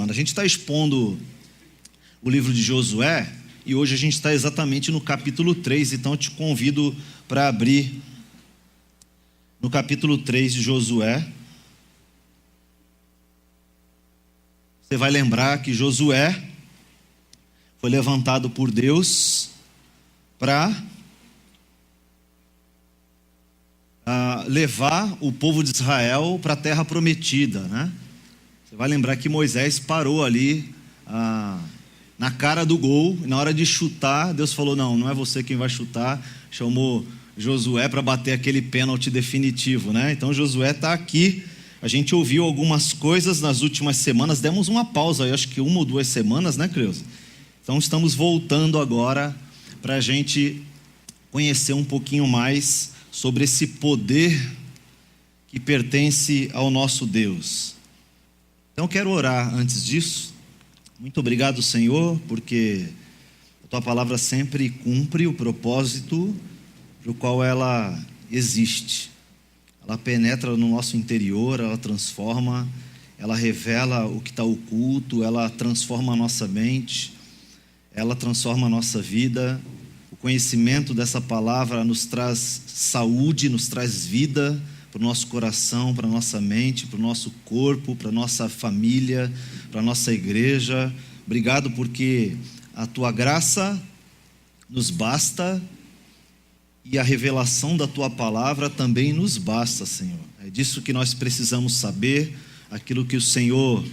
A gente está expondo o livro de Josué e hoje a gente está exatamente no capítulo 3, então eu te convido para abrir no capítulo 3 de Josué. Você vai lembrar que Josué foi levantado por Deus para levar o povo de Israel para a terra prometida, né? Você vai lembrar que Moisés parou ali na cara do gol, e na hora de chutar, Deus falou, não é você quem vai chutar, chamou Josué para bater aquele pênalti definitivo, né? Então Josué está aqui. A gente ouviu algumas coisas nas últimas semanas, demos uma pausa, eu acho que 1 ou 2 semanas, né, Creuza? Então estamos voltando agora para a gente conhecer um pouquinho mais sobre esse poder que pertence ao nosso Deus. Então quero orar antes disso. Muito obrigado, Senhor, porque a Tua palavra sempre cumpre o propósito para o qual ela existe. Ela penetra no nosso interior, ela transforma, ela revela o que está oculto, ela transforma a nossa mente, ela transforma a nossa vida. O conhecimento dessa palavra nos traz saúde, nos traz vida para o nosso coração, para a nossa mente, para o nosso corpo, para a nossa família, para a nossa igreja. Obrigado porque a Tua graça nos basta e a revelação da Tua palavra também nos basta, Senhor. É disso que nós precisamos saber, aquilo que o Senhor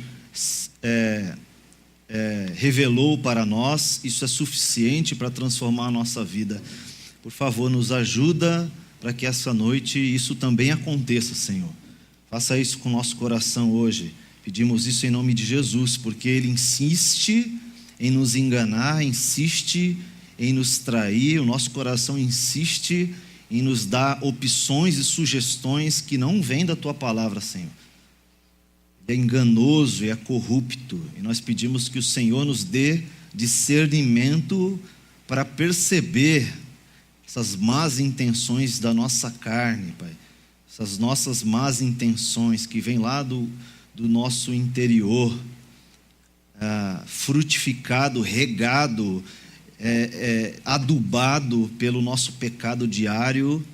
revelou para nós, isso é suficiente para transformar a nossa vida. Por favor, nos ajuda para que essa noite isso também aconteça, Senhor. Faça isso com o nosso coração hoje. Pedimos isso em nome de Jesus, porque Ele insiste em nos enganar, insiste em nos trair, o nosso coração insiste em nos dar opções e sugestões que não vêm da Tua palavra, Senhor. Ele é enganoso e é corrupto, e nós pedimos que o Senhor nos dê discernimento para perceber essas más intenções da nossa carne, Pai. Essas nossas más intenções que vêm lá do nosso interior, frutificado, regado, adubado pelo nosso pecado diário,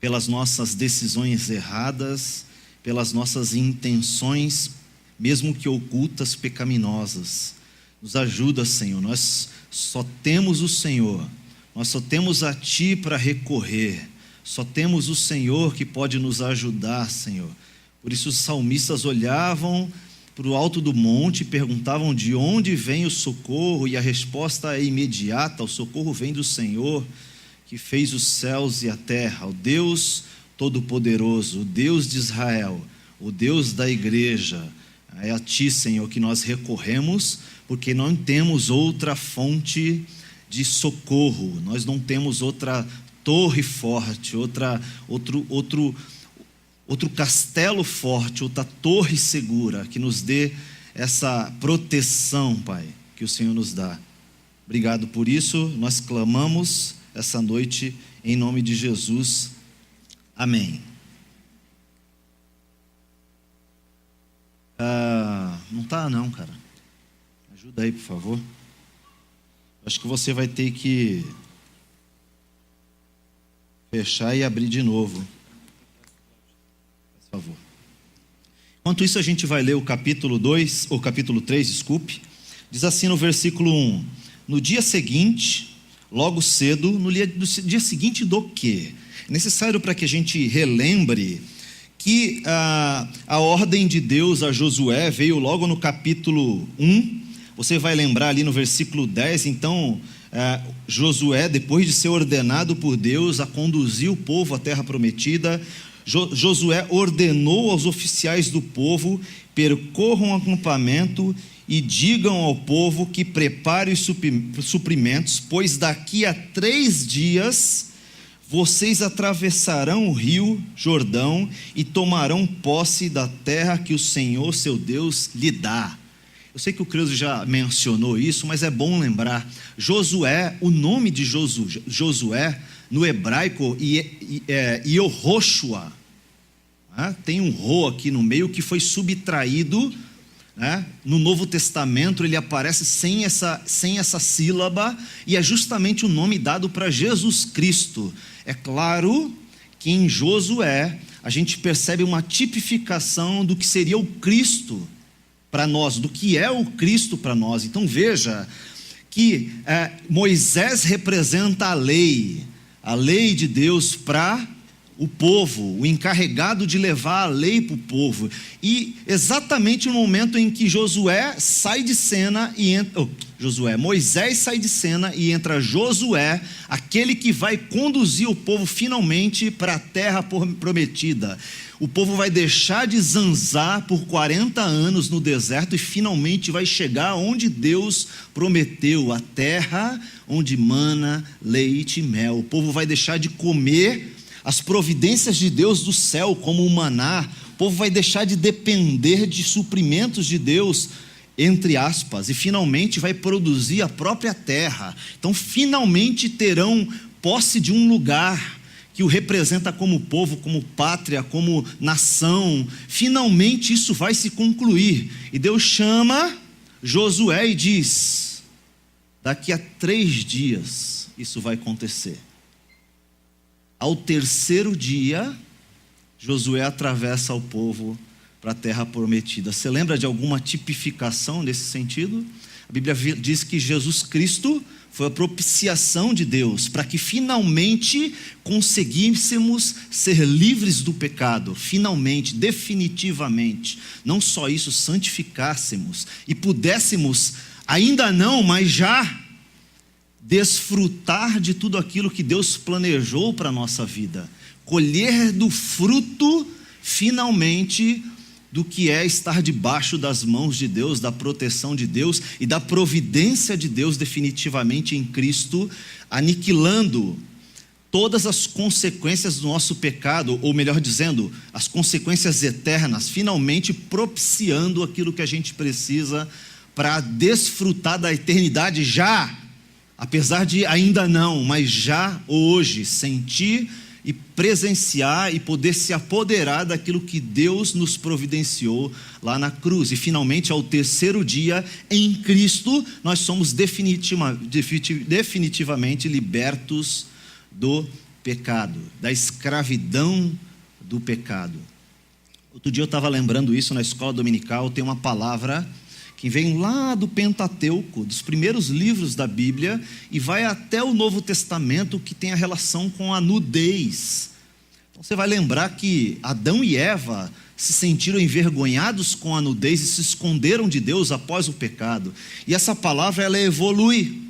pelas nossas decisões erradas, pelas nossas intenções, mesmo que ocultas, pecaminosas. Nos ajuda, Senhor. Nós só temos o Senhor, nós só temos a Ti para recorrer, só temos o Senhor que pode nos ajudar, Senhor. Por isso os salmistas olhavam para o alto do monte e perguntavam de onde vem o socorro, e a resposta é imediata: o socorro vem do Senhor que fez os céus e a terra, o Deus Todo-Poderoso, o Deus de Israel, o Deus da igreja. É a Ti, Senhor, que nós recorremos, porque não temos outra fonte de socorro, nós não temos outra torre forte, outro castelo forte, outra torre segura que nos dê essa proteção, Pai, que o Senhor nos dá. Obrigado por isso, nós clamamos essa noite em nome de Jesus. Amém. Não tá não, cara. Ajuda aí, por favor. Acho que você vai ter que fechar e abrir de novo. Por favor. Enquanto isso, a gente vai ler o capítulo 3, desculpe. Diz assim no versículo 1: no dia seguinte, logo cedo, no dia seguinte do quê? É necessário para que a gente relembre que a ordem de Deus a Josué veio logo no capítulo 1. Você vai lembrar ali no versículo 10, então Josué, depois de ser ordenado por Deus a conduzir o povo à terra prometida, Josué ordenou aos oficiais do povo: percorram o acampamento e digam ao povo que prepare os suprimentos, pois daqui a 3 dias vocês atravessarão o rio Jordão e tomarão posse da terra que o Senhor seu Deus lhe dá. Eu sei que o Creuso já mencionou isso, mas é bom lembrar. Josué, o nome de Josué no hebraico Yehoshua, tem um ro aqui no meio que foi subtraído né? No Novo Testamento ele aparece sem essa sílaba, e é justamente o nome dado para Jesus Cristo. É claro que em Josué a gente percebe uma tipificação do que seria o Cristo para nós, do que é o Cristo para nós. Então veja que Moisés representa a lei de Deus para o povo, o encarregado de levar a lei para o povo. E exatamente no momento em que Moisés sai de cena e entra Josué, aquele que vai conduzir o povo finalmente para a terra prometida. O povo vai deixar de zanzar por 40 anos no deserto e finalmente vai chegar onde Deus prometeu, a terra onde mana leite e mel. O povo vai deixar de comer as providências de Deus do céu, como o maná. O povo vai deixar de depender de suprimentos de Deus, entre aspas, e finalmente vai produzir a própria terra. Então finalmente terão posse de um lugar que o representa como povo, como pátria, como nação. Finalmente isso vai se concluir, e Deus chama Josué e diz: daqui a 3 dias isso vai acontecer. Ao 3º dia, Josué atravessa o povo para a terra prometida. Você lembra de alguma tipificação nesse sentido? A Bíblia diz que Jesus Cristo foi a propiciação de Deus para que finalmente conseguíssemos ser livres do pecado, finalmente, definitivamente. Não só isso, santificássemos e pudéssemos, ainda não, mas já desfrutar de tudo aquilo que Deus planejou para a nossa vida, colher do fruto, finalmente, do que é estar debaixo das mãos de Deus, da proteção de Deus e da providência de Deus definitivamente em Cristo, aniquilando todas as consequências do nosso pecado, ou melhor dizendo, as consequências eternas, finalmente propiciando aquilo que a gente precisa para desfrutar da eternidade já, apesar de ainda não, mas já hoje, sentir e presenciar e poder se apoderar daquilo que Deus nos providenciou lá na cruz. E finalmente, ao 3º dia, em Cristo, nós somos definitivamente libertos do pecado, da escravidão do pecado. Outro dia eu estava lembrando isso na escola dominical. Tem uma palavra que vem lá do Pentateuco, dos primeiros livros da Bíblia, e vai até o Novo Testamento, que tem a relação com a nudez. Então você vai lembrar que Adão e Eva se sentiram envergonhados com a nudez e se esconderam de Deus após o pecado. E essa palavra, ela evolui.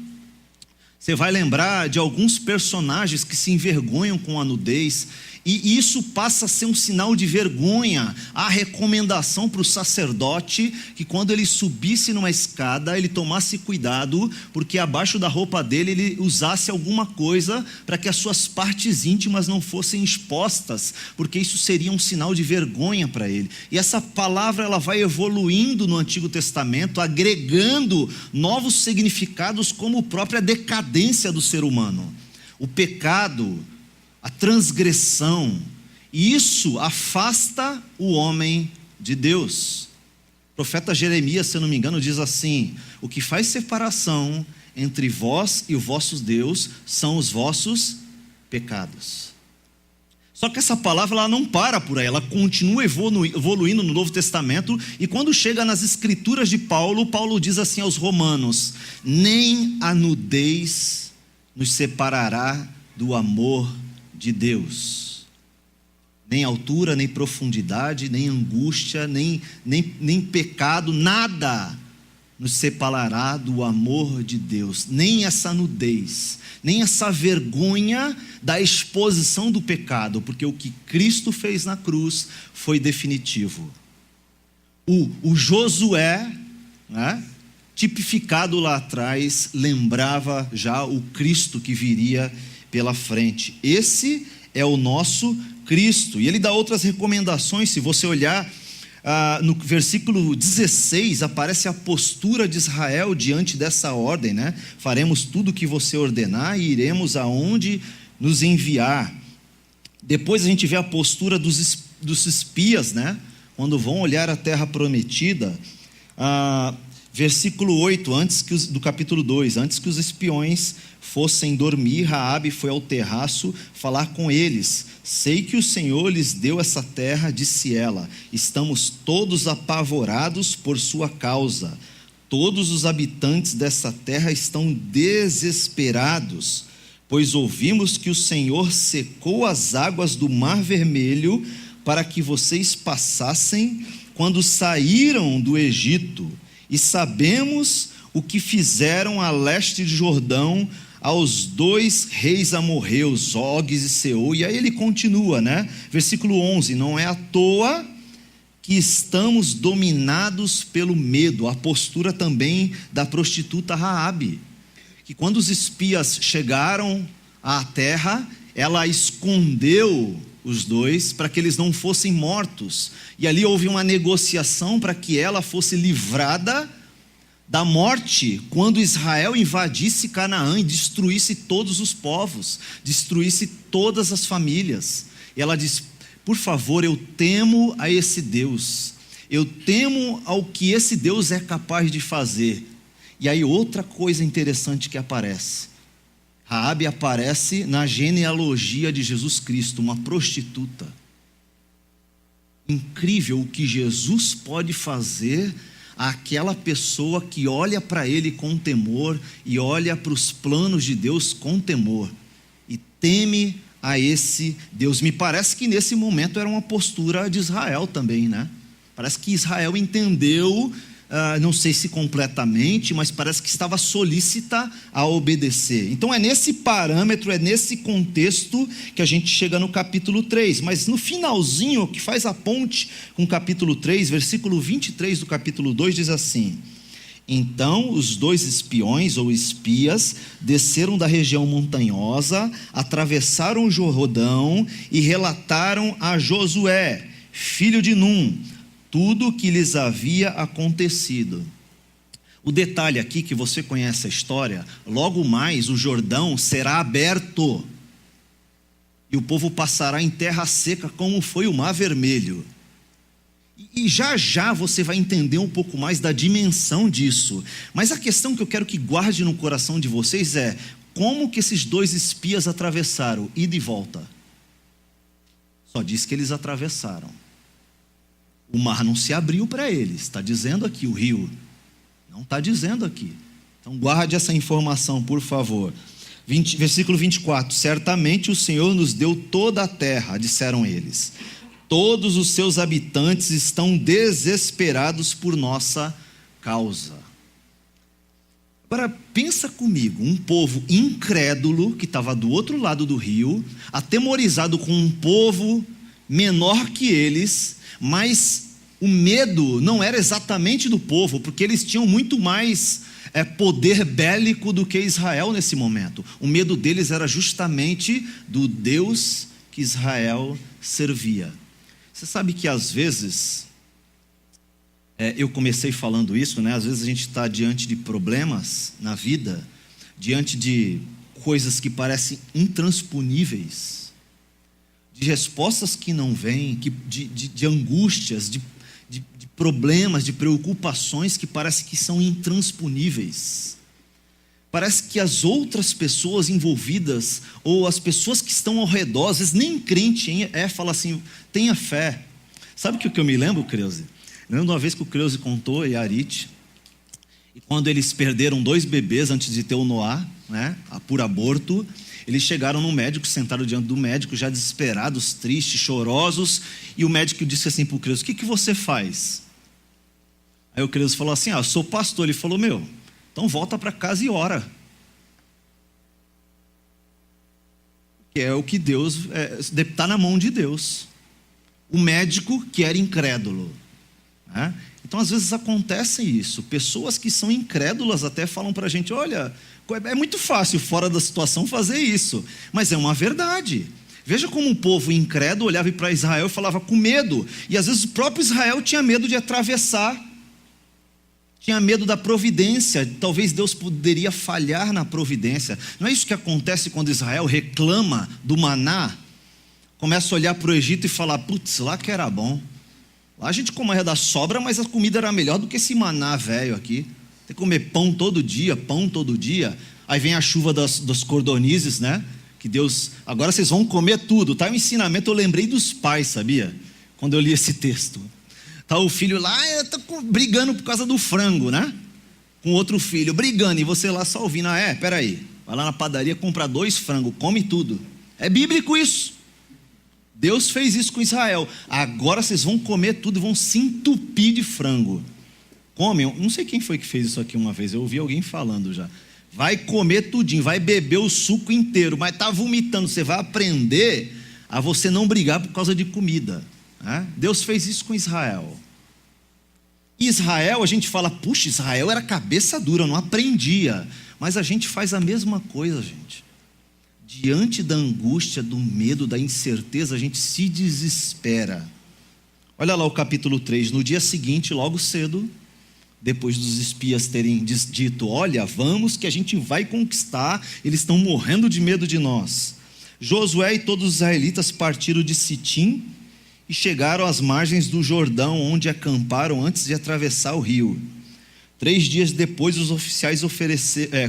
Você vai lembrar de alguns personagens que se envergonham com a nudez, e isso passa a ser um sinal de vergonha. Há recomendação para o sacerdote que quando ele subisse numa escada, ele tomasse cuidado, porque abaixo da roupa dele ele usasse alguma coisa para que as suas partes íntimas não fossem expostas, porque isso seria um sinal de vergonha para ele. E essa palavra, ela vai evoluindo no Antigo Testamento, agregando novos significados, como a própria decadência do ser humano, o pecado, a transgressão, e isso afasta o homem de Deus. O profeta Jeremias, se eu não me engano, diz assim: o que faz separação entre vós e o vosso Deus são os vossos pecados. Só que essa palavra, ela não para por aí, ela continua evoluindo no Novo Testamento, e quando chega nas escrituras de Paulo, Paulo diz assim aos romanos: nem a nudez nos separará do amor de Deus, nem altura, nem profundidade, nem angústia, nem pecado, nada nos separará do amor de Deus, nem essa nudez, nem essa vergonha da exposição do pecado, porque o que Cristo fez na cruz foi definitivo. O Josué, né, tipificado lá atrás, lembrava já o Cristo que viria pela frente. Esse é o nosso Cristo. E ele dá outras recomendações. Se você olhar no versículo 16, aparece a postura de Israel diante dessa ordem, né? Faremos tudo o que você ordenar e iremos aonde nos enviar. Depois a gente vê a postura dos espias, né? Quando vão olhar a terra prometida. Versículo 8, do capítulo 2, antes que os espiões fossem dormir, Raabe foi ao terraço falar com eles. Sei que o Senhor lhes deu essa terra, disse ela. Estamos todos apavorados por sua causa. Todos os habitantes dessa terra estão desesperados, pois ouvimos que o Senhor secou as águas do Mar Vermelho para que vocês passassem quando saíram do Egito. E sabemos o que fizeram a leste de Jordão aos 2 reis amorreus, Og e Seol. E aí ele continua, né? Versículo 11, não é à toa que estamos dominados pelo medo. A postura também da prostituta Raabe, que quando os espias chegaram à terra, ela escondeu os 2 para que eles não fossem mortos, e ali houve uma negociação para que ela fosse livrada da morte quando Israel invadisse Canaã e destruísse todos os povos, destruísse todas as famílias. E ela diz: por favor, eu temo a esse Deus, eu temo ao que esse Deus é capaz de fazer. E aí outra coisa interessante que aparece, Raabe aparece na genealogia de Jesus Cristo, uma prostituta. Incrível o que Jesus pode fazer àquela pessoa que olha para ele com temor e olha para os planos de Deus com temor e teme a esse Deus. Me parece que nesse momento era uma postura de Israel também, né? Parece que Israel entendeu, não sei se completamente, mas parece que estava solícita a obedecer. Então é nesse parâmetro, é nesse contexto que a gente chega no capítulo 3, mas no finalzinho, que faz a ponte com o capítulo 3, versículo 23 do capítulo 2, diz assim: então os 2 espiões ou espias desceram da região montanhosa, atravessaram o Jordão e relataram a Josué, filho de Num, tudo o que lhes havia acontecido. O detalhe aqui, que você conhece a história, logo mais o Jordão será aberto e o povo passará em terra seca, como foi o Mar Vermelho. E já já você vai entender um pouco mais da dimensão disso. Mas a questão que eu quero que guarde no coração de vocês é: como que esses 2 espias atravessaram, ida e volta? Só diz que eles atravessaram. O mar não se abriu para eles, está dizendo aqui o rio, não está dizendo aqui. Então guarde essa informação, por favor. Versículo 24, certamente o Senhor nos deu toda a terra, disseram eles. Todos os seus habitantes estão desesperados por nossa causa. Agora pensa comigo, um povo incrédulo que estava do outro lado do rio, atemorizado com um povo menor que eles, mas o medo não era exatamente do povo, porque eles tinham muito mais poder bélico do que Israel nesse momento. O medo deles era justamente do Deus que Israel servia. Você sabe que às vezes, eu comecei falando isso, né? Às vezes a gente está diante de problemas na vida, diante de coisas que parecem intransponíveis, de respostas que não vêm, de angústias, de problemas, de preocupações que parece que são intransponíveis. Parece que as outras pessoas envolvidas, ou as pessoas que estão ao redor, às vezes nem crente fala assim: tenha fé. Sabe o que eu me lembro, Creuze? Eu lembro de uma vez que o Creuze contou, e a Arit, e quando eles perderam 2 bebês antes de ter o Noah, né, por aborto, eles chegaram no médico, sentaram diante do médico, já desesperados, tristes, chorosos, e o médico disse assim para o Creuze: o que você faz? Aí o Creuze falou assim: eu sou pastor. Ele falou: então volta para casa e ora. Que é o que Deus, está na mão de Deus. O médico que era incrédulo, né? Então às vezes acontece isso, pessoas que são incrédulas até falam para a gente: olha, é muito fácil fora da situação fazer isso, mas é uma verdade. Veja como um povo incrédulo olhava para Israel e falava com medo, e às vezes o próprio Israel tinha medo de atravessar, tinha medo da providência, talvez Deus poderia falhar na providência. Não é isso que acontece quando Israel reclama do maná, começa a olhar para o Egito e falar: putz, lá que era bom, Lá a gente comia da sobra, mas a comida era melhor do que esse maná velho aqui. Tem que comer pão todo dia. Aí vem a chuva dos cordonizes, né? Que Deus, agora vocês vão comer tudo. Tá, o ensinamento, eu lembrei dos pais, sabia? Quando eu li esse texto. Tá o filho lá, tá brigando por causa do frango, né? Com outro filho, brigando, e você lá só ouvindo, peraí, vai lá na padaria, compra 2 frangos, come tudo. É bíblico isso. Deus fez isso com Israel. Agora vocês vão comer tudo e vão se entupir de frango. Comem, não sei quem foi que fez isso aqui uma vez, eu ouvi alguém falando já. Vai comer tudinho, vai beber o suco inteiro, mas está vomitando. Você vai aprender a você não brigar por causa de comida, né? Deus fez isso com Israel. Israel, a gente fala, puxa, Israel era cabeça dura, não aprendia. Mas a gente faz a mesma coisa, gente. Diante da angústia, do medo, da incerteza, a gente se desespera. Olha lá o capítulo 3, no dia seguinte, logo cedo, depois dos espias terem dito, olha, vamos que a gente vai conquistar, eles estão morrendo de medo de nós. Josué e todos os israelitas partiram de Sitim e chegaram às margens do Jordão, onde acamparam antes de atravessar o rio. 3 dias depois, os oficiais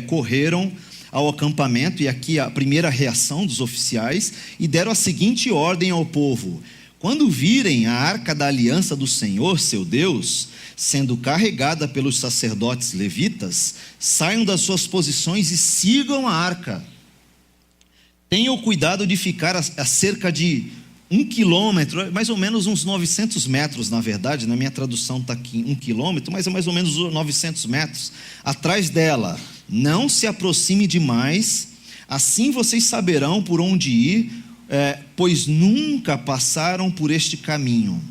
correram ao acampamento, e aqui a primeira reação dos oficiais, e deram a seguinte ordem ao povo: quando virem a arca da aliança do Senhor, seu Deus, sendo carregada pelos sacerdotes levitas, saiam das suas posições e sigam a arca. Tenham cuidado de ficar a cerca de 1 quilômetro, mais ou menos uns 900 metros, na verdade, na minha tradução está aqui 1 quilômetro, mas é mais ou menos 900 metros, atrás dela. Não se aproxime demais, assim vocês saberão por onde ir, pois nunca passaram por este caminho.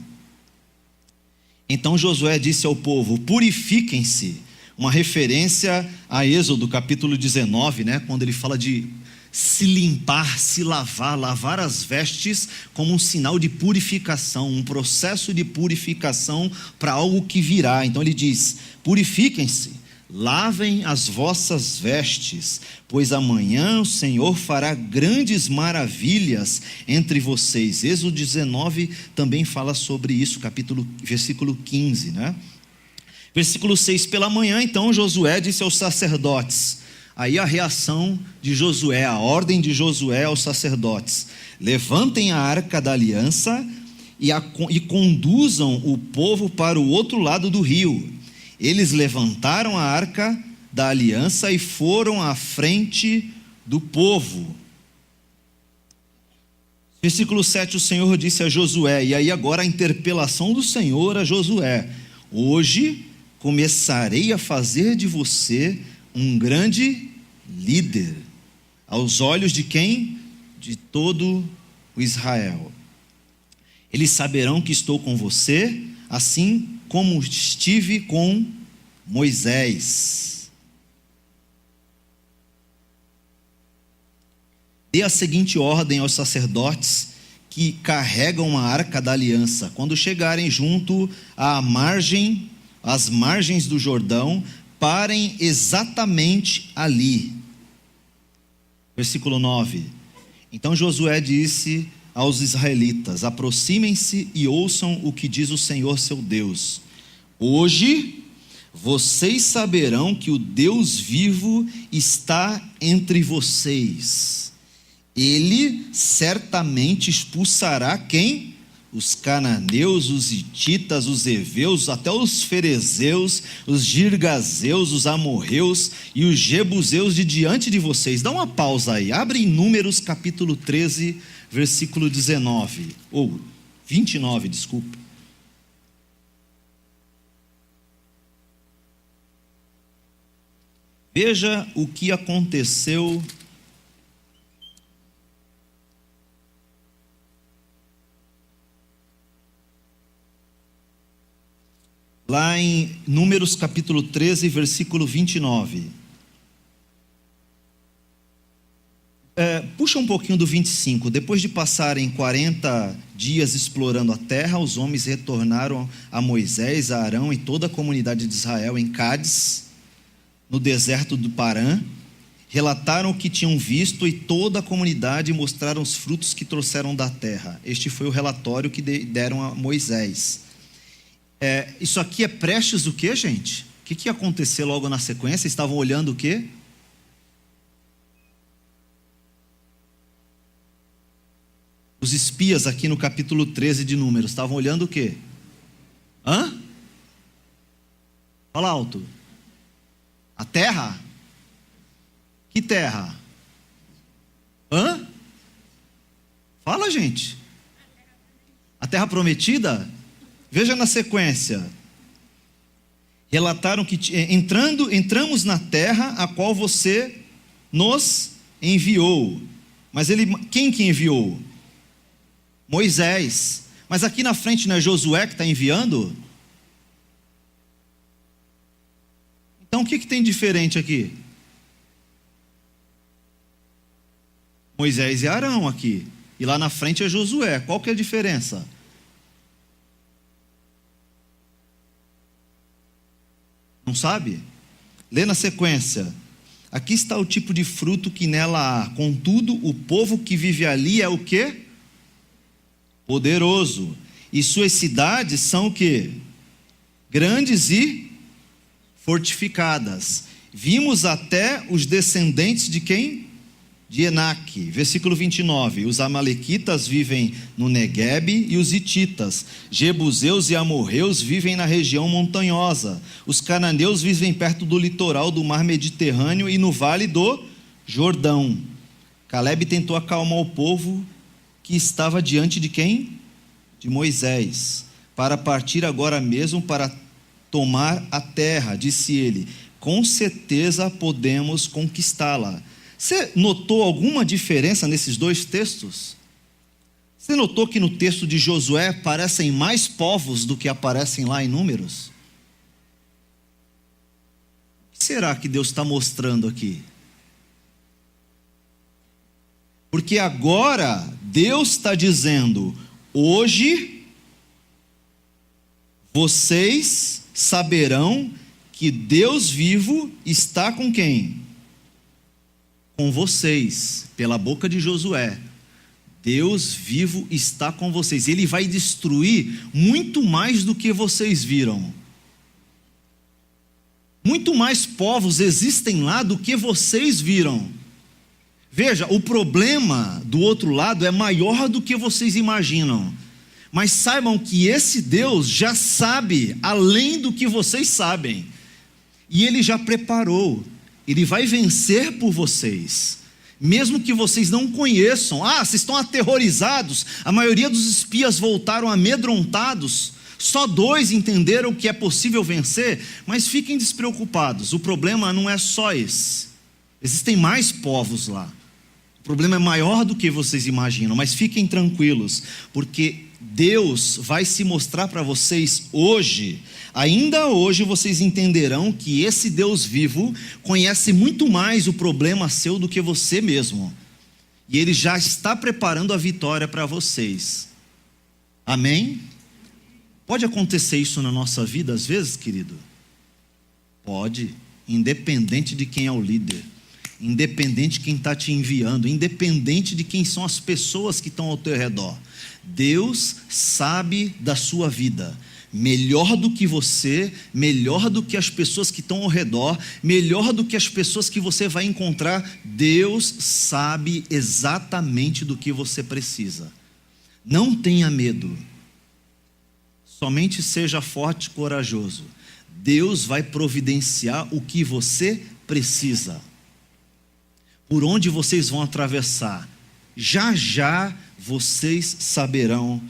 Então Josué disse ao povo, purifiquem-se, uma referência a Êxodo capítulo 19, né, quando ele fala de se limpar, se lavar as vestes como um sinal de purificação, um processo de purificação para algo que virá. Então ele diz, purifiquem-se, lavem as vossas vestes, pois amanhã o Senhor fará grandes maravilhas entre vocês. Êxodo 19 também fala sobre isso, versículo 15, né? Versículo 6, pela manhã então Josué disse aos sacerdotes, aí a reação de Josué, a ordem de Josué aos sacerdotes, levantem a arca da aliança e conduzam o povo para o outro lado do rio. Eles levantaram a arca da aliança e foram à frente do povo. Versículo 7, o Senhor disse a Josué, e aí agora a interpelação do Senhor a Josué, hoje começarei a fazer de você um grande líder, aos olhos de quem? De todo o Israel. Eles saberão que estou com você, assim como estive com Moisés. Dê a seguinte ordem aos sacerdotes que carregam a arca da aliança, quando chegarem junto às margens do Jordão, parem exatamente ali. Versículo 9. Então Josué disse aos israelitas, aproximem-se e ouçam o que diz o Senhor seu Deus. Hoje vocês saberão que o Deus vivo está entre vocês. Ele certamente expulsará quem? Os cananeus, os hititas, os heveus, até os ferezeus, os girgazeus, os amorreus e os jebuseus de diante de vocês. Dá uma pausa aí, abre em Números capítulo 13, versículo 19, ou 29, desculpa. Veja o que aconteceu lá em Números capítulo 13, versículo 29. Puxa um pouquinho do 25. Depois de passarem 40 dias explorando a terra, os homens retornaram a Moisés, a Arão e toda a comunidade de Israel em Cádiz, no deserto do Parã. Relataram o que tinham visto e toda a comunidade mostraram os frutos que trouxeram da terra. Este foi o relatório que deram a Moisés. Isso aqui é prestes o quê, gente? O que ia acontecer logo na sequência? Estavam olhando o quê? Os espias aqui no capítulo 13 de Números estavam olhando o quê? Fala alto. A terra? Que terra? Fala, gente. A terra prometida? Veja na sequência. Relataram que entramos na terra a qual você nos enviou. Mas quem que enviou? Moisés. Mas aqui na frente não é Josué que está enviando? Então o que tem diferente aqui? Moisés e Arão aqui. E lá na frente é Josué. Qual que é a diferença? Não sabe? Lê na sequência. Aqui está o tipo de fruto que nela há. Contudo, o povo que vive ali é o quê? Poderoso. E suas cidades são o quê? Grandes e fortificadas. Vimos até os descendentes de quem? De Enaque. Versículo 29. Os amalequitas vivem no Neguebe e os hititas. Jebuseus e amorreus vivem na região montanhosa. Os cananeus vivem perto do litoral do mar Mediterrâneo e no vale do Jordão. Calebe tentou acalmar o povo que estava diante de quem? De Moisés. Para partir agora mesmo para tomar a terra, disse ele. Com certeza podemos conquistá-la. Você notou alguma diferença nesses dois textos? Você notou que no texto de Josué aparecem mais povos do que aparecem lá em Números? O que será que Deus está mostrando aqui? Porque agora Deus está dizendo: hoje vocês saberão que Deus vivo está com quem? Com vocês, pela boca de Josué. Deus vivo está com vocês. Ele vai destruir muito mais do que vocês viram. Muito mais povos existem lá do que vocês viram. Veja, o problema do outro lado é maior do que vocês imaginam. Mas saibam que esse Deus já sabe além do que vocês sabem. E Ele já preparou. Ele vai vencer por vocês. Mesmo que vocês não conheçam. Vocês estão aterrorizados. A maioria dos espias voltaram amedrontados. Só 2 entenderam que é possível vencer. Mas fiquem despreocupados. O problema não é só esse. Existem mais povos lá. O problema é maior do que vocês imaginam, mas fiquem tranquilos, porque Deus vai se mostrar para vocês hoje. Ainda hoje vocês entenderão que esse Deus vivo conhece muito mais o problema seu do que você mesmo. E Ele já está preparando a vitória para vocês. Amém? Pode acontecer isso na nossa vida às vezes, querido? Pode, independente de quem é o líder. Independente de quem está te enviando, independente de quem são as pessoas que estão ao teu redor. Deus sabe da sua vida, melhor do que você, melhor do que as pessoas que estão ao redor, melhor do que as pessoas que você vai encontrar. Deus sabe exatamente do que você precisa. Não tenha medo, somente seja forte e corajoso. Deus vai providenciar o que você precisa. Por onde vocês vão atravessar, já já vocês saberão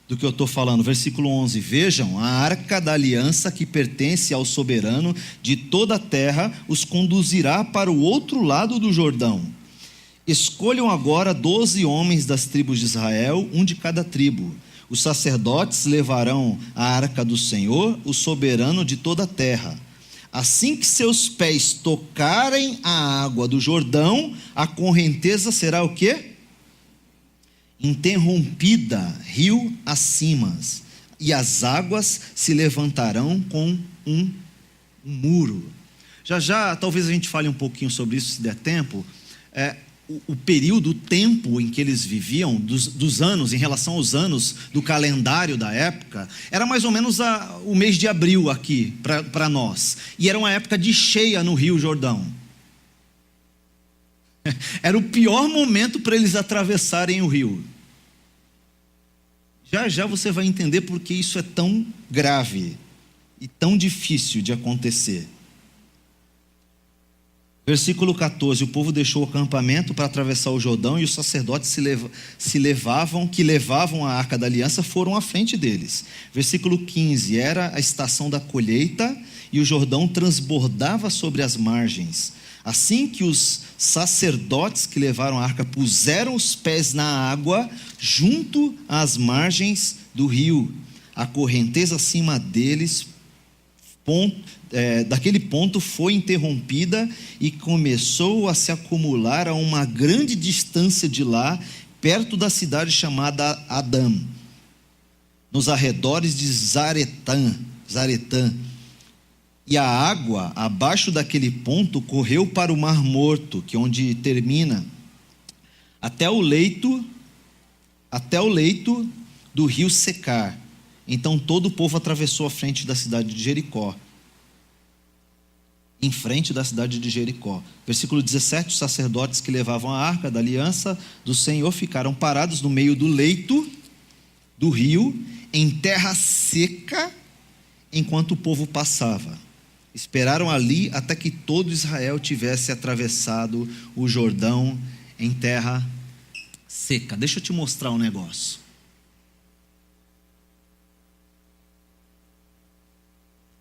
do que eu estou falando. Versículo 11, vejam, a arca da aliança que pertence ao soberano de toda a terra os conduzirá para o outro lado do Jordão. Escolham agora 12 homens das tribos de Israel, um de cada tribo. Os sacerdotes levarão a arca do Senhor, o soberano de toda a terra. Assim que seus pés tocarem a água do Jordão, a correnteza será o quê? Interrompida, rio acima, e as águas se levantarão com um muro. Já já, talvez a gente fale um pouquinho sobre isso, se der tempo. o período, o tempo em que eles viviam, dos anos, em relação aos anos do calendário da época, era mais ou menos o mês de abril aqui, para nós. E era uma época de cheia no Rio Jordão. Era o pior momento para eles atravessarem o rio. Já já você vai entender por que isso é tão grave e tão difícil de acontecer. Versículo 14: o povo deixou o acampamento para atravessar o Jordão, e os sacerdotes que levavam a arca da aliança foram à frente deles. Versículo 15: era a estação da colheita, e o Jordão transbordava sobre as margens. Assim que os sacerdotes que levaram a arca puseram os pés na água, junto às margens do rio, a correnteza acima deles, daquele ponto foi interrompida e começou a se acumular a uma grande distância de lá, perto da cidade chamada Adã, nos arredores de Zaretã. E a água abaixo daquele ponto correu para o Mar Morto, que é onde termina, até o leito do rio secar. Então todo o povo atravessou a frente da cidade de Jericó. Em frente da cidade de Jericó. Versículo 17: os sacerdotes que levavam a arca da aliança do Senhor ficaram parados no meio do leito do rio, em terra seca, enquanto o povo passava. Esperaram ali até que todo Israel tivesse atravessado o Jordão em terra seca. Deixa eu te mostrar um negócio.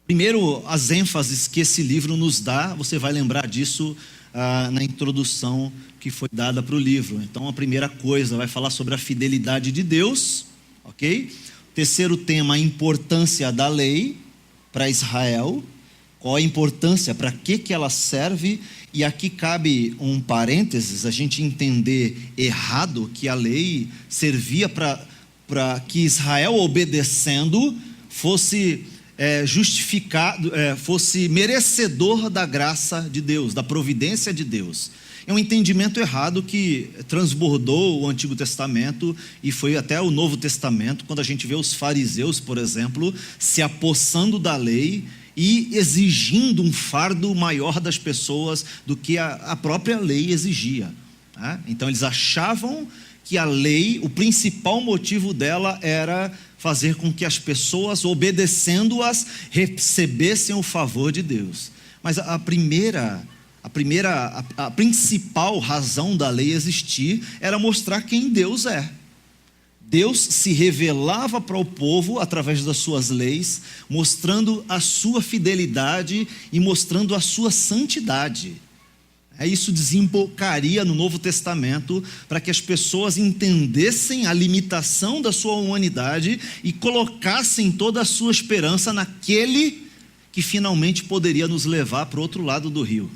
Primeiro, as ênfases que esse livro nos dá, você vai lembrar disso na introdução que foi dada para o livro. Então, a primeira coisa vai falar sobre a fidelidade de Deus, ok? Terceiro tema, a importância da lei para Israel. Qual a importância, para que ela serve? E aqui cabe um parênteses, a gente entender errado que a lei servia para que Israel, obedecendo, fosse justificado, fosse merecedor da graça de Deus, da providência de Deus. É um entendimento errado que transbordou o Antigo Testamento e foi até o Novo Testamento, quando a gente vê os fariseus, por exemplo, se apossando da lei e exigindo um fardo maior das pessoas do que a própria lei exigia. Tá? Então eles achavam que a lei, o principal motivo dela era fazer com que as pessoas, obedecendo-as, recebessem o favor de Deus. Mas a principal razão da lei existir era mostrar quem Deus é. Deus se revelava para o povo através das suas leis, mostrando a sua fidelidade e mostrando a sua santidade. Isso desembocaria no Novo Testamento para que as pessoas entendessem a limitação da sua humanidade e colocassem toda a sua esperança naquele que finalmente poderia nos levar para o outro lado do rio.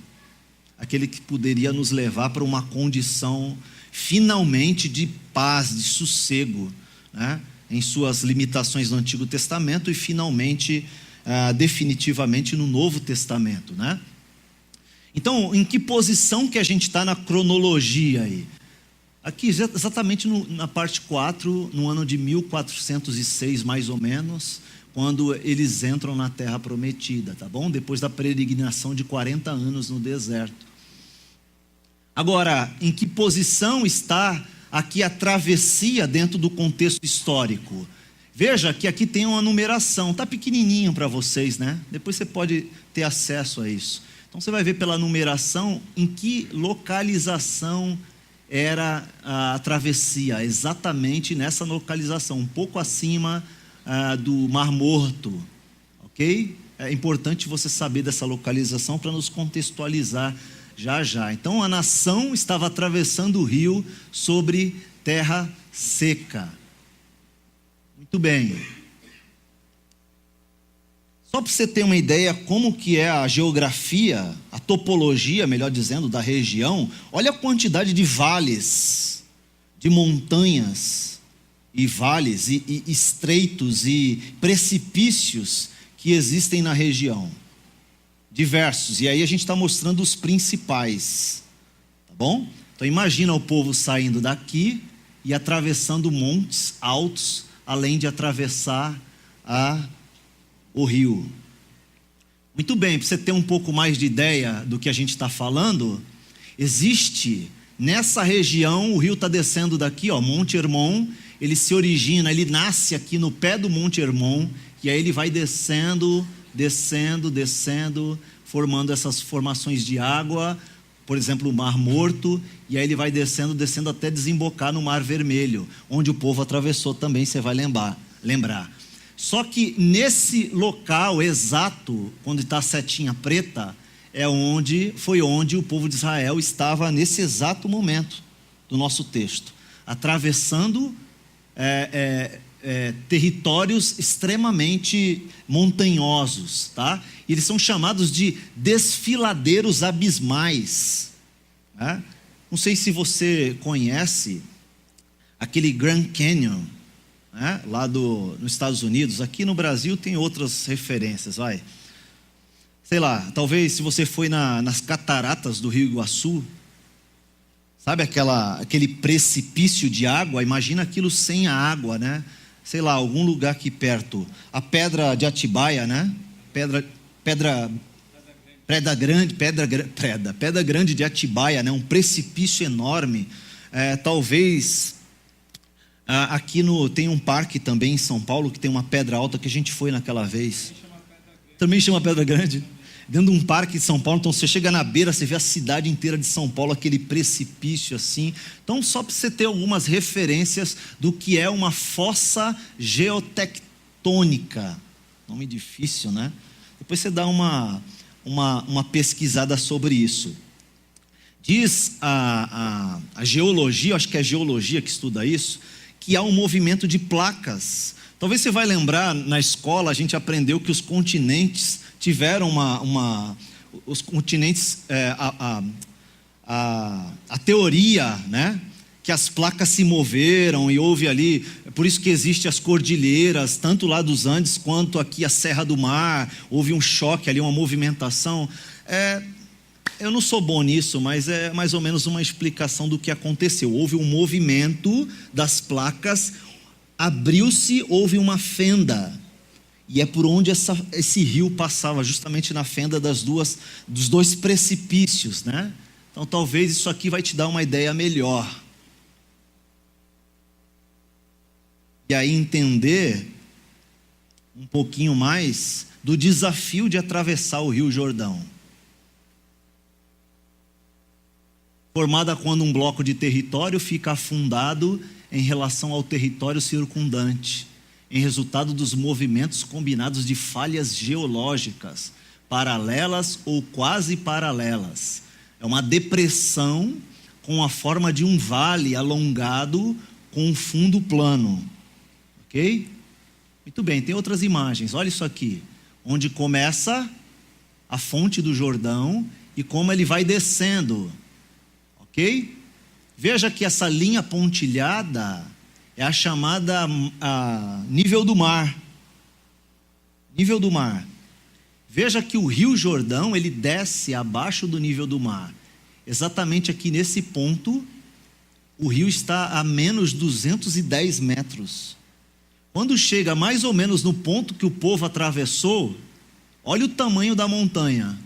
Aquele que poderia nos levar para uma condição finalmente de paz, de sossego, né? Em suas limitações no Antigo Testamento e finalmente, definitivamente no Novo Testamento, né? Então, em que posição que a gente está na cronologia aí? Aqui, exatamente na parte 4, no ano de 1406, mais ou menos, quando eles entram na Terra Prometida, tá bom? Depois da peregrinação de 40 anos no deserto. Agora, em que posição está aqui a travessia dentro do contexto histórico? Veja que aqui tem uma numeração, está pequenininho para vocês, né? Depois você pode ter acesso a isso. Então você vai ver pela numeração em que localização era a travessia, exatamente nessa localização, um pouco acima do Mar Morto, ok? É importante você saber dessa localização para nos contextualizar já já. Então a nação estava atravessando o rio sobre terra seca. Muito bem. Só para você ter uma ideia como que é a geografia, a topologia, melhor dizendo, da região, olha a quantidade de vales, de montanhas e vales e estreitos e precipícios que existem na região. Diversos. E aí a gente está mostrando os principais. Tá bom? Então imagina o povo saindo daqui e atravessando montes altos, além de atravessar o rio. Muito bem, para você ter um pouco mais de ideia do que a gente está falando, existe nessa região, o rio está descendo daqui, ó, Monte Hermon, ele se origina, ele nasce aqui no pé do Monte Hermon, e aí ele vai descendo, formando essas formações de água, por exemplo, o Mar Morto, e aí ele vai descendo até desembocar no Mar Vermelho, onde o povo atravessou também, você vai lembrar. Só que nesse local exato, quando está a setinha preta, foi onde o povo de Israel estava nesse exato momento do nosso texto, atravessando territórios extremamente montanhosos, tá? E eles são chamados de desfiladeiros abismais, né? Não sei se você conhece aquele Grand Canyon, né? Lá nos Estados Unidos. Aqui no Brasil tem outras referências, sei lá, talvez se você foi nas cataratas do Rio Iguaçu, sabe aquele precipício de água? Imagina aquilo sem a água, né? Sei lá, algum lugar aqui perto. A Pedra de Atibaia, né? Pedra Grande de Atibaia, né? Um precipício enorme. Talvez aqui tem um parque também em São Paulo que tem uma pedra alta que a gente foi naquela vez. Também chama Pedra Grande. Dentro de um parque de São Paulo, então você chega na beira, você vê a cidade inteira de São Paulo, aquele precipício assim. Então, só para você ter algumas referências do que é uma fossa geotectônica. Nome difícil, né? Depois você dá uma pesquisada sobre isso. Diz a geologia, acho que é a geologia que estuda isso, que há um movimento de placas. Talvez você vai lembrar, na escola a gente aprendeu que os continentes tiveram os continentes, a teoria, né? Que as placas se moveram e houve ali, por isso que existem as cordilheiras, tanto lá dos Andes quanto aqui a Serra do Mar, houve um choque ali, uma movimentação. Eu não sou bom nisso, mas é mais ou menos uma explicação do que aconteceu. Houve um movimento das placas, abriu-se, houve uma fenda. E é por onde esse rio passava, justamente na fenda dos dois precipícios, né? Então talvez isso aqui vai te dar uma ideia melhor. E aí entender um pouquinho mais do desafio de atravessar o Rio Jordão. Formada quando um bloco de território fica afundado em relação ao território circundante, em resultado dos movimentos combinados de falhas geológicas, paralelas ou quase paralelas. É uma depressão com a forma de um vale alongado com um fundo plano. Ok? Muito bem, tem outras imagens. Olha isso aqui, onde começa a fonte do Jordão e como ele vai descendo. Ok? Veja que essa linha pontilhada é a chamada nível do mar. Nível do mar. Veja que o Rio Jordão, ele desce abaixo do nível do mar. Exatamente aqui nesse ponto, o rio está a menos 210 metros. Quando chega mais ou menos no ponto que o povo atravessou, olha o tamanho da montanha.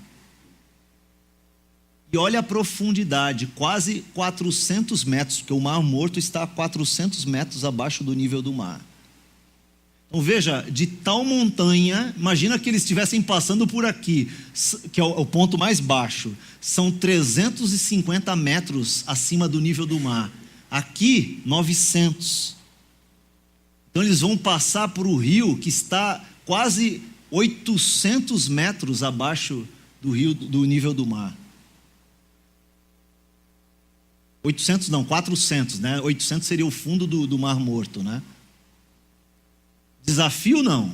E olha a profundidade, quase 400 metros, porque o Mar Morto está a 400 metros abaixo do nível do mar. Então veja, de tal montanha, imagina que eles estivessem passando por aqui, que é o ponto mais baixo, são 350 metros acima do nível do mar. Aqui, 900. Então eles vão passar por um rio que está quase 800 metros abaixo do nível do mar. 400, né? 800 seria o fundo do Mar Morto, né? Desafio não.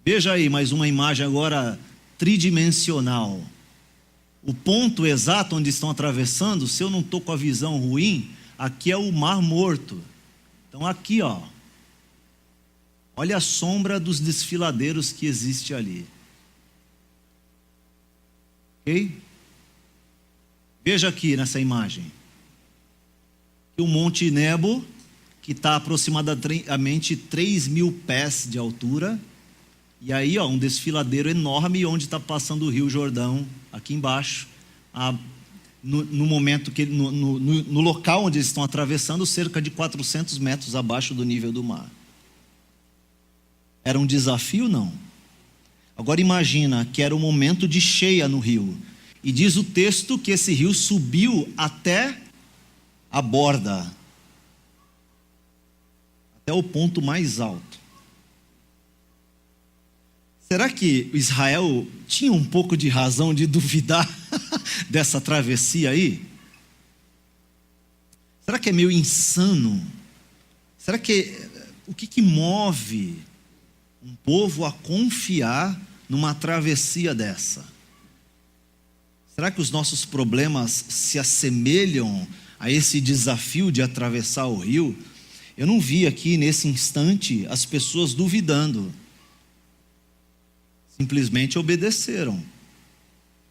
Veja aí mais uma imagem agora tridimensional. O ponto exato onde estão atravessando, se eu não estou com a visão ruim, aqui é o Mar Morto. Então aqui, ó, olha a sombra dos desfiladeiros que existe ali. Ok? Veja aqui nessa imagem. O Monte Nebo, que está aproximadamente 3.000 pés de altura. E aí, um desfiladeiro enorme onde está passando o Rio Jordão, aqui embaixo. No momento que no local onde eles estão atravessando, cerca de 400 metros abaixo do nível do mar. Era um desafio? Não. Agora imagina que era um momento de cheia no rio. E diz o texto que esse rio subiu até a borda, até o ponto mais alto. Será que Israel tinha um pouco de razão de duvidar dessa travessia aí? Será que é meio insano? Será que o que move um povo a confiar numa travessia dessa? Será que os nossos problemas se assemelham a esse desafio de atravessar o rio? Eu não vi aqui nesse instante as pessoas duvidando. Simplesmente obedeceram.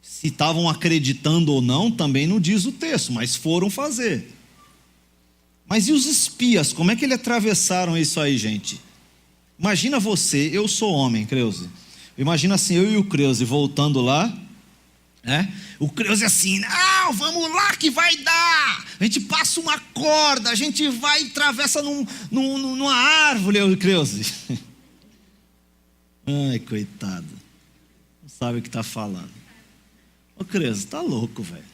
Se estavam acreditando ou não, também não diz o texto, mas foram fazer. Mas e os espias? Como é que eles atravessaram isso aí, gente? Imagina você, eu sou homem, Creuze. Imagina assim, eu e o Creuze voltando lá, o Creuze assim, não, vamos lá que vai dar. A gente passa uma corda, a gente vai e atravessa numa árvore, eu e o Creuze. Ai, coitado. Não sabe o que está falando. Ô, Creuze, tá louco, velho.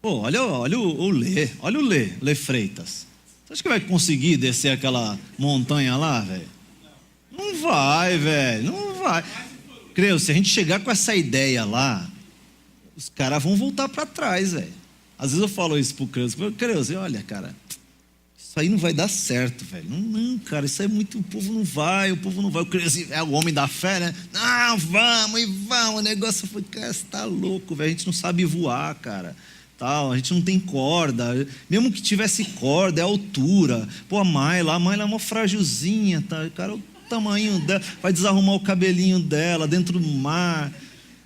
Pô, olha o Lê Freitas. Você acha que vai conseguir descer aquela montanha lá, velho? Não vai, velho, não vai. Creuze, se a gente chegar com essa ideia lá, os caras vão voltar para trás, velho. Às vezes eu falo isso pro Creuze, olha, cara, isso aí não vai dar certo, velho. Não, cara, isso aí é muito, o povo não vai. O Creuze é o homem da fé, né? Não, vamos, o negócio foi, cara, você tá louco, velho, a gente não sabe voar, cara. Tal, a gente não tem corda, mesmo que tivesse corda, é altura. Pô, a Mayla é uma frágilzinha, tá? Cara, o tamanho dela, vai desarrumar o cabelinho dela dentro do mar.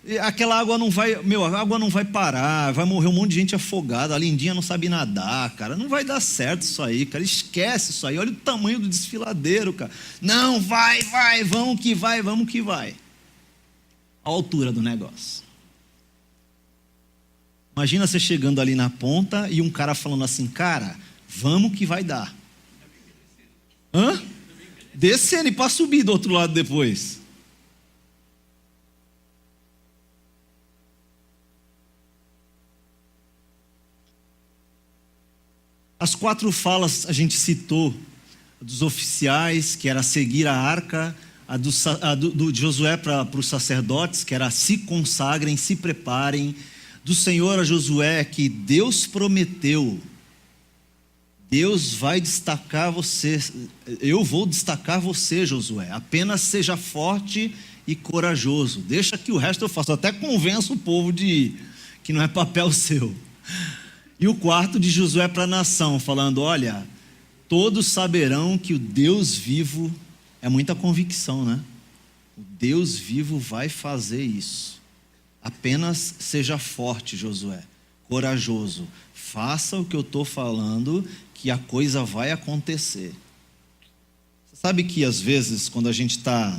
E aquela água não vai, a água não vai parar, vai morrer um monte de gente afogada, a Lindinha não sabe nadar, cara, não vai dar certo isso aí, cara, esquece isso aí, olha o tamanho do desfiladeiro, cara. Não, vai, vamos que vai. A altura do negócio. Imagina você chegando ali na ponta e um cara falando assim, cara, vamos que vai dar. Descendo para subir do outro lado depois. As 4 falas a gente citou, dos oficiais, que era seguir a arca, a do Josué para os sacerdotes, que era se consagrem, se preparem, do Senhor a Josué, que Deus prometeu, Deus vai destacar você, eu vou destacar você, Josué, apenas seja forte e corajoso, deixa que o resto eu faço, até convenço o povo de ir, que não é papel seu. E o 4 de Josué para a nação, falando, olha, todos saberão que o Deus vivo, é muita convicção, né? O Deus vivo vai fazer isso. Apenas seja forte, Josué, corajoso, faça o que eu estou falando, que a coisa vai acontecer. Você sabe que às vezes, quando a gente está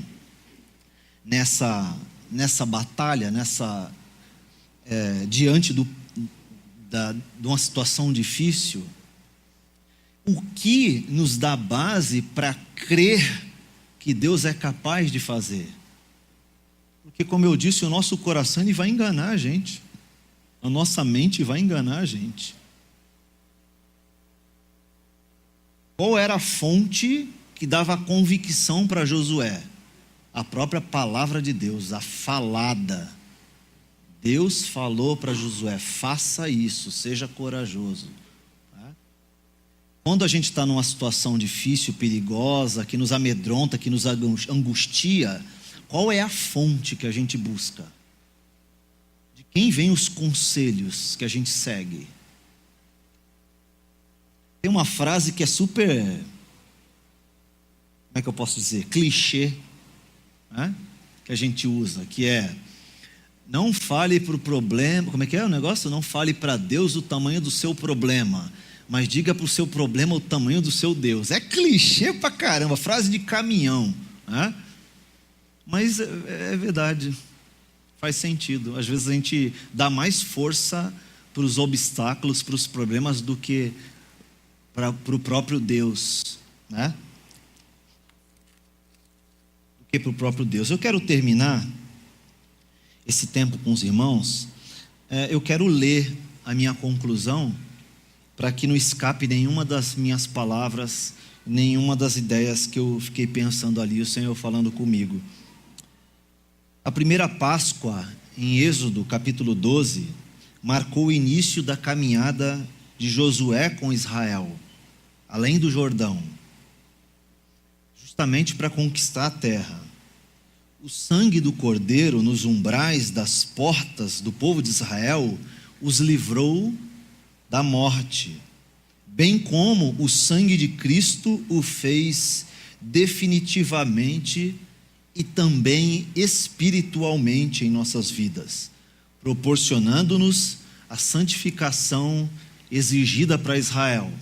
nessa batalha, diante de uma situação difícil, o que nos dá base para crer que Deus é capaz de fazer? Porque, como eu disse, o nosso coração ele vai enganar a gente. A nossa mente vai enganar a gente. Qual era a fonte que dava convicção para Josué? A própria palavra de Deus, a falada. Deus falou para Josué, faça isso, seja corajoso. Quando a gente está numa situação difícil, perigosa, que nos amedronta, que nos angustia, qual é a fonte que a gente busca? De quem vêm os conselhos que a gente segue? Tem uma frase que é super, como é que eu posso dizer? Clichê, né? Que a gente usa, que é, Não fale para o problema, como é que é o negócio? Não fale para Deus o tamanho do seu problema, mas diga para o seu problema o tamanho do seu Deus. É clichê pra caramba, frase de caminhão, né? Mas é verdade, faz sentido. Às vezes a gente dá mais força para os obstáculos, para os problemas, do que para o próprio Deus, né? Do que para o próprio Deus. Eu quero terminar esse tempo com os irmãos. Eu quero ler a minha conclusão, para que não escape nenhuma das minhas palavras, nenhuma das ideias que eu fiquei pensando ali, o Senhor falando comigo. A primeira Páscoa, em Êxodo capítulo 12, marcou o início da caminhada de Josué com Israel, além do Jordão, justamente para conquistar a terra. O sangue do Cordeiro nos umbrais das portas do povo de Israel os livrou da morte, bem como o sangue de Cristo o fez definitivamente e também espiritualmente em nossas vidas, proporcionando-nos a santificação exigida para Israel,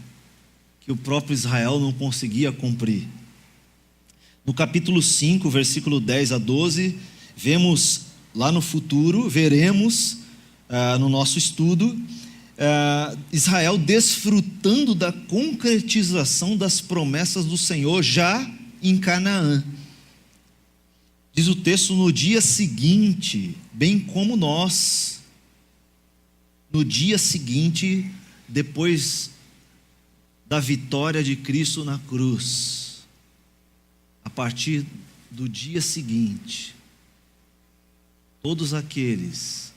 que o próprio Israel não conseguia cumprir. No capítulo 5, versículo 10 a 12, vemos lá no futuro, veremos no nosso estudo, Israel desfrutando da concretização das promessas do Senhor já em Canaã. Diz o texto: no dia seguinte, bem como nós, no dia seguinte, depois da vitória de Cristo na cruz, a partir do dia seguinte, todos aqueles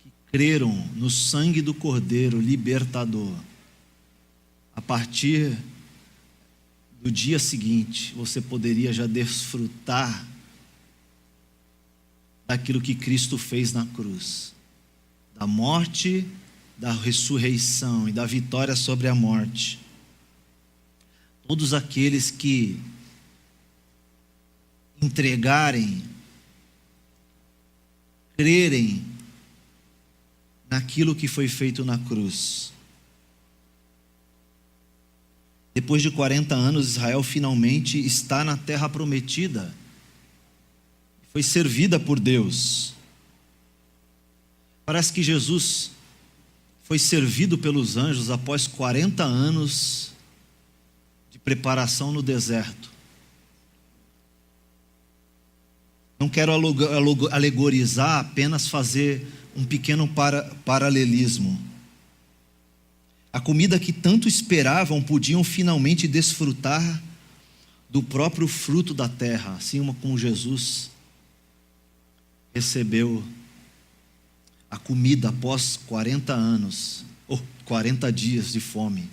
que creram no sangue do Cordeiro libertador, a partir do dia seguinte, você poderia já desfrutar daquilo que Cristo fez na cruz, da morte, da ressurreição e da vitória sobre a morte. Todos aqueles que entregarem, crerem naquilo que foi feito na cruz. Depois de 40 anos, Israel finalmente está na terra prometida. Foi servida por Deus. Parece que Jesus foi servido pelos anjos após 40 anos de preparação no deserto. Não quero alegorizar, apenas fazer um pequeno paralelismo. A comida que tanto esperavam podiam finalmente desfrutar do próprio fruto da terra, assim como Jesus recebeu a comida após 40 anos, ou 40 dias de fome.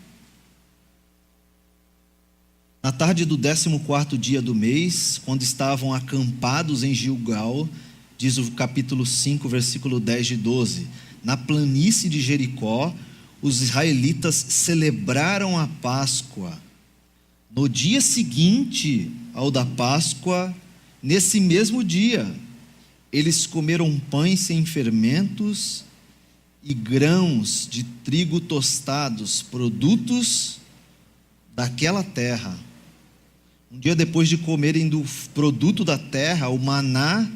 Na tarde do 14º dia do mês, quando estavam acampados em Gilgal, diz o capítulo 5, versículo 10 e 12, na planície de Jericó, os israelitas celebraram a Páscoa. No dia seguinte ao da Páscoa, nesse mesmo dia, eles comeram pães sem fermentos e grãos de trigo tostados, produtos daquela terra. Um dia depois de comerem do produto da terra, o maná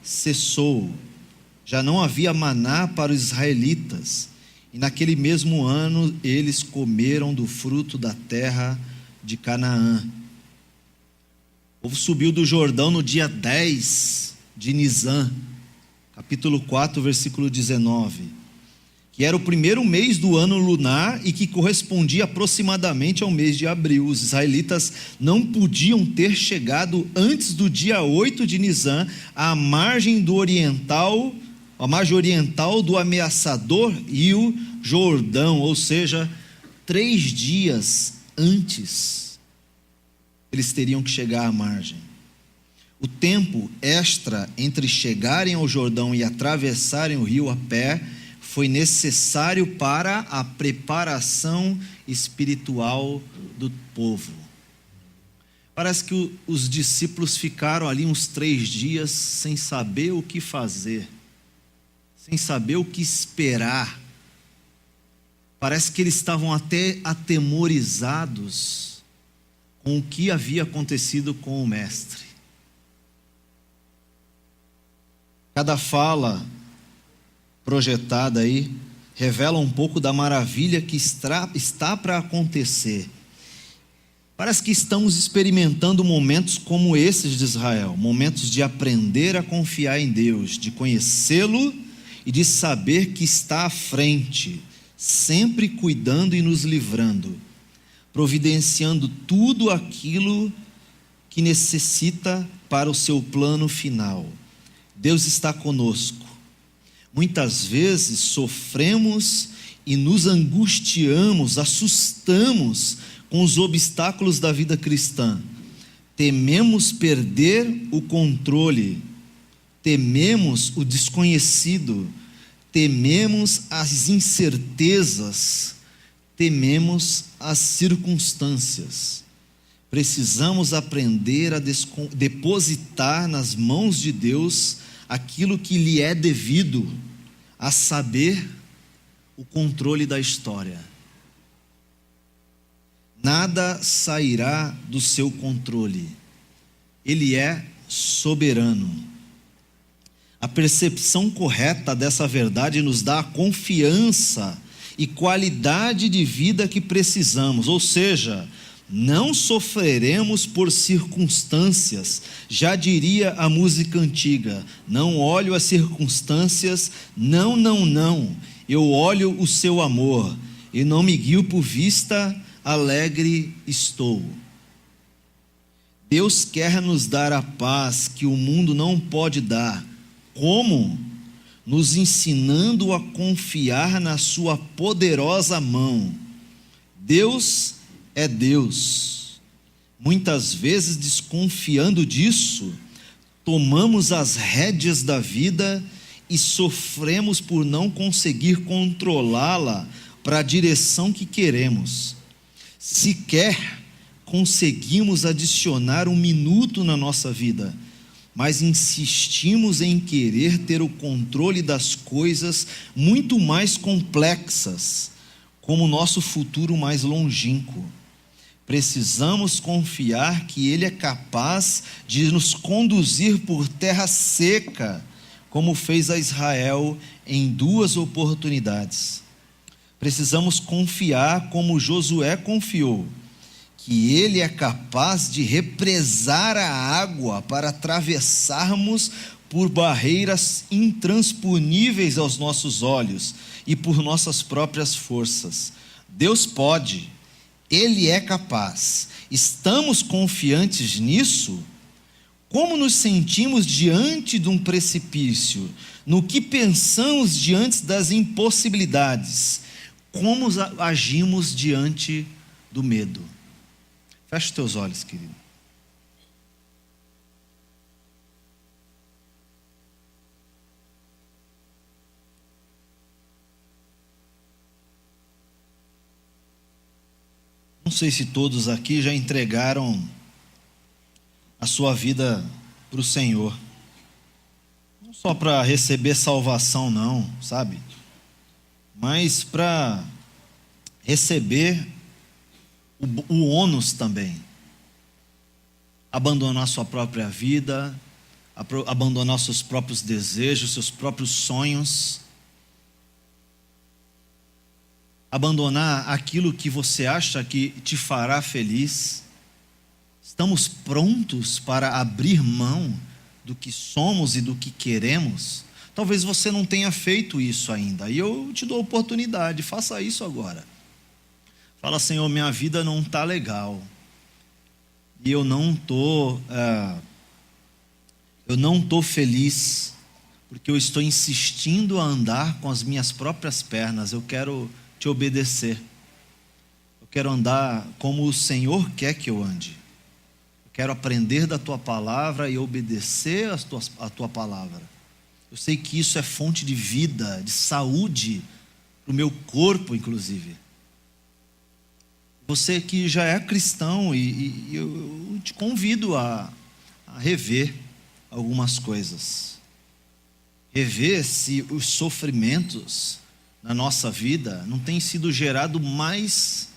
cessou. Já não havia maná para os israelitas. E naquele mesmo ano, eles comeram do fruto da terra de Canaã. O povo subiu do Jordão no dia 10 de Nisã, capítulo 4, versículo 19, que era o primeiro mês do ano lunar e que correspondia aproximadamente ao mês de abril. Os israelitas não podiam ter chegado antes do dia 8 de Nisã à margem oriental do ameaçador rio Jordão, ou seja, 3 dias antes eles teriam que chegar à margem. O tempo extra entre chegarem ao Jordão e atravessarem o rio a pé foi necessário para a preparação espiritual do povo. Parece que os discípulos ficaram ali uns 3 dias sem saber o que fazer. sem saber o que esperar. Parece que eles estavam até atemorizados com o que havia acontecido com o mestre. Cada fala projetada aí revela um pouco da maravilha que está para acontecer. Parece que estamos experimentando momentos como esses de Israel, momentos de aprender a confiar em Deus, de conhecê-lo e de saber que está à frente, sempre cuidando e nos livrando, providenciando tudo aquilo que necessita para o seu plano final. Deus está conosco. Muitas vezes sofremos e nos angustiamos, assustamos com os obstáculos da vida cristã. Tememos perder o controle, tememos o desconhecido, tememos as incertezas, tememos as circunstâncias. Precisamos aprender a depositar nas mãos de Deus aquilo que lhe é devido, a saber, o controle da história. Nada sairá do seu controle. Ele é soberano. A percepção correta dessa verdade nos dá a confiança e qualidade de vida que precisamos, ou seja, não sofreremos por circunstâncias. Já diria a música antiga: não olho as circunstâncias, não, eu olho o seu amor, e não me guio por vista, alegre estou. Deus quer nos dar a paz que o mundo não pode dar. Como? Nos ensinando a confiar na sua poderosa mão. Deus é Deus. Muitas vezes, desconfiando disso, tomamos as rédeas da vida e sofremos por não conseguir controlá-la para a direção que queremos. Sequer conseguimos adicionar um minuto na nossa vida, mas insistimos em querer ter o controle das coisas muito mais complexas, como o nosso futuro mais longínquo. Precisamos confiar que Ele é capaz de nos conduzir por terra seca, como fez a Israel em 2 oportunidades. Precisamos confiar como Josué confiou, que Ele é capaz de represar a água para atravessarmos por barreiras intransponíveis aos nossos olhos e por nossas próprias forças. Deus pode, Ele é capaz. Estamos confiantes nisso? Como nos sentimos diante de um precipício? No que pensamos diante das impossibilidades? Como agimos diante do medo? Feche os teus olhos, querido. Não sei se todos aqui já entregaram a sua vida para o Senhor. Não só para receber salvação, não, sabe? Mas para receber o ônus também. Abandonar sua própria vida, abandonar seus próprios desejos, seus próprios sonhos, abandonar aquilo que você acha que te fará feliz. Estamos prontos para abrir mão do que somos e do que queremos? Talvez você não tenha feito isso ainda, e eu te dou a oportunidade, faça isso agora. Fala: Senhor, minha vida não está legal, e eu não estou feliz, porque eu estou insistindo a andar com as minhas próprias pernas. Eu quero te obedecer, eu quero andar como o Senhor quer que eu ande. Eu quero aprender da tua palavra e obedecer a tua palavra. Eu sei que isso é fonte de vida, de saúde para o meu corpo, inclusive. Você que já é cristão, e eu te convido a rever algumas coisas. rever se os sofrimentos na nossa vida não têm sido gerados mais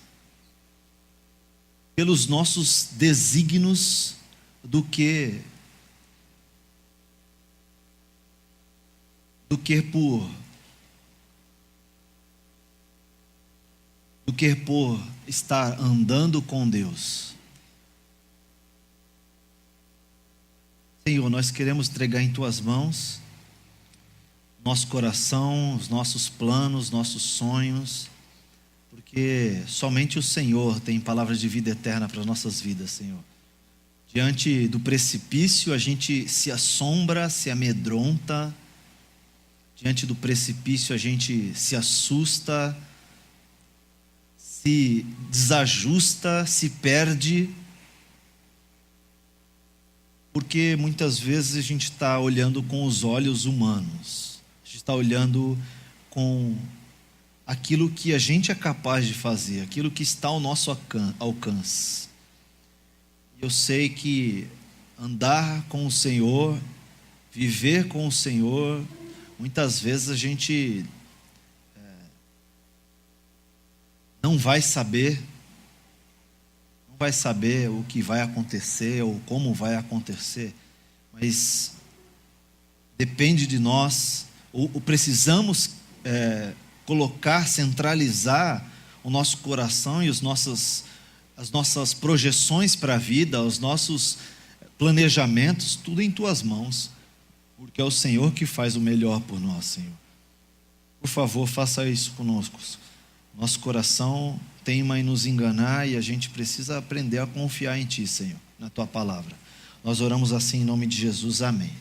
pelos nossos desígnios do que por estar andando com Deus. Senhor, nós queremos entregar em Tuas mãos nosso coração, os nossos planos, nossos sonhos, porque somente o Senhor tem palavras de vida eterna para as nossas vidas, Senhor. Diante do precipício, a gente se assombra, se amedronta. Diante do precipício, a gente se assusta, se desajusta, se perde, porque muitas vezes a gente está olhando com os olhos humanos, a gente está olhando com aquilo que a gente é capaz de fazer, aquilo que está ao nosso alcance. Eu sei que andar com o Senhor, viver com o Senhor, muitas vezes a gente não vai saber o que vai acontecer ou como vai acontecer, mas depende de nós, ou precisamos colocar, centralizar o nosso coração e as nossas projeções para a vida, os nossos planejamentos, tudo em Tuas mãos, porque é o Senhor que faz o melhor por nós, Senhor. Por favor, faça isso conosco. Nosso coração teima em nos enganar e a gente precisa aprender a confiar em Ti, Senhor, na Tua palavra. Nós oramos assim em nome de Jesus, amém.